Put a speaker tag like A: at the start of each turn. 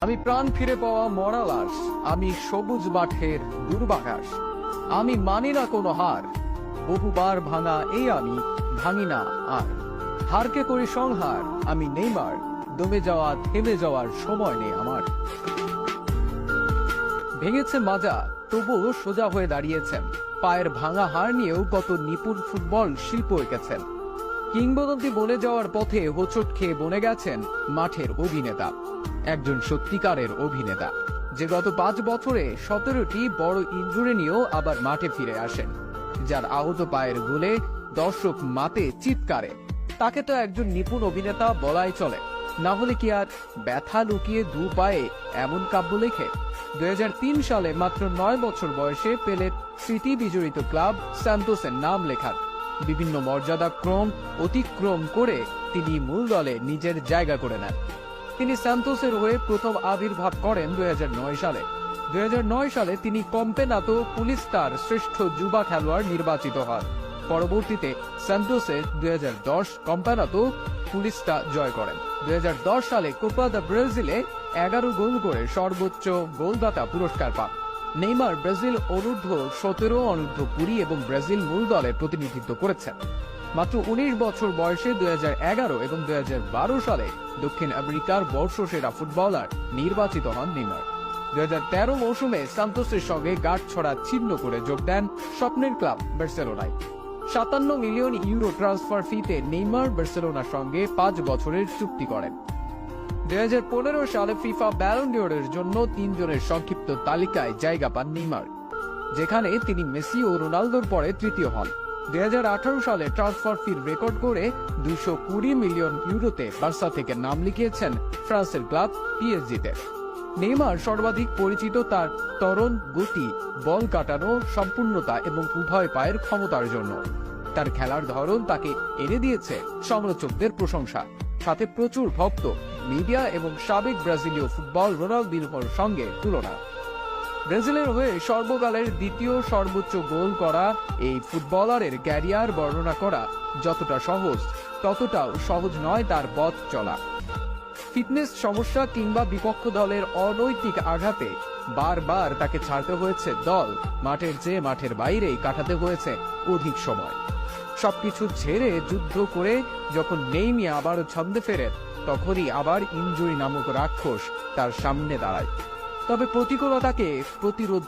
A: আমি প্রাণ ফিরে পাওয়া মরা লাশ, আমি সবুজ মাঠের দুর্বাঘাস। আমি মানি না কোনো হার, বহুবার ভাঙা এই আমি ভাঙি না আর। হারকে করি সংহার, আমি নেইমার, দমে যাওয়া থেমে যাওয়ার সময় নেই আমার। ভেঙেছে মাজা, তবুও সোজা হয়ে দাঁড়িয়েছেন। পায়ের ভাঙা হার নিয়েও কত নিপুণ ফুটবল শিল্প এঁকেছেন। কিংবদন্তি বনে যাওয়ার পথে হোঁচট খেয়ে বনে গেছেন মাঠের অভিনেতা, একজন সত্যিকারের অভিনেতা, যে গত 5 বছরে 17টি বড় ইনজুরি নিয়েও আবার মাঠে ফিরে আসেন, যার আহত পায়ের গোলে দর্শক মাতে চিৎকারে। তাকে তো একজন নিপুণ অভিনেতা বলাই চলে, না হলে কি আর ব্যথা লুকিয়ে দু পায়ে এমন কাব্য লেখে। 2003 সালে মাত্র 9 বছর বয়সে পেলের স্মৃতি বিজড়িত ক্লাব স্যান্তোসের নাম লেখান। বিভিন্ন মর্যাদাক্রম অতিক্রম করে তিনি মূল দলে নিজের জায়গা করে নেন। তিনি স্যান্তোসের হয়ে প্রথম আবির্ভাব করেন 2009 সালে। 2009 সালে তিনি কম্পেনাতো পুলিস্তার শ্রেষ্ঠ যুবা খেলোয়াড় নির্বাচিত হন। পরবর্তীতে স্যান্তোসে 2010 কম্পেনাতো পুলিস্তা জয় করেন। 2010 সালে কোপা দা ব্রাজিলে 11 গোল করে সর্বোচ্চ গোলদাতা পুরস্কার পান। নেইমার ব্রাজিল অনূর্ধ্ব 17, অনূর্ধ্ব 20 এবং ব্রাজিল মূল দলের প্রতিনিধিত্ব করেছেন। মাত্র 19 বছর বয়সে 2011 এবং 2012 সালে দক্ষিণ আমেরিকার বর্ষসেরা ফুটবলার নির্বাচিত হন নেইমার। 2013 মৌসুমে সান্তোসের সঙ্গে গাঁটছড়া ছিন্ন করে যোগ দেন স্বপ্নের ক্লাব বার্সেলোনায়। 57 মিলিয়ন ইউরো ট্রান্সফার ফিতে নেইমার বার্সেলোনার সঙ্গে 5 বছরের চুক্তি করেন। 2015 সালে ফিফা ব্যালন ডি'অরের জন্য 3 জনের সংক্ষিপ্ত তালিকায় জায়গা পান নেইমার, যেখানে তিনি মেসি ও রোনালদোর পরে তৃতীয় হন। 2018 সালে ট্রান্সফার ফি রেকর্ড করে 220 মিলিয়ন ইউরোতে বার্সা থেকে নাম লিখিয়েছেন ফ্রান্সের ক্লাব পিএসজিতে। নেইমার সর্বাধিক পরিচিত তার তরুণ গতি, বল কাটানো, সম্পূর্ণতা এবং উভয় পায়ের ক্ষমতার জন্য। তার খেলার ধরন তাকে এনে দিয়েছে সমালোচকদের প্রশংসা, সাথে প্রচুর ভক্ত, মিডিয়া এবং সাবেক ব্রাজিলীয় ফুটবল রোনালদিনোর সঙ্গে তুলনা। ব্রাজিলের হয়ে সর্বকালের দ্বিতীয় সর্বোচ্চ গোল করা এই ফুটবলারের ক্যারিয়ার বর্ণনা করা যতটা সহজ, ততটাও সহজ নয় তার পথ চলা। ফিটনেস সমস্যা কিংবা বিপক্ষ দলের অনৈতিক আঘাতে বারবার তাকে ছাড়তে হয়েছে দল, মাঠের চেয়ে মাঠের বাইরেই কাটাতে হয়েছে অধিক সময়। সবকিছু ছেড়ে যুদ্ধ করে যখন নেইমার আবারও ছন্দে ফেরেন, তখনই আবার ইনজুরি নামক রাক্ষস তার সামনে দাঁড়ায়। তবে প্রতিকূলতাকে প্রতিরোধ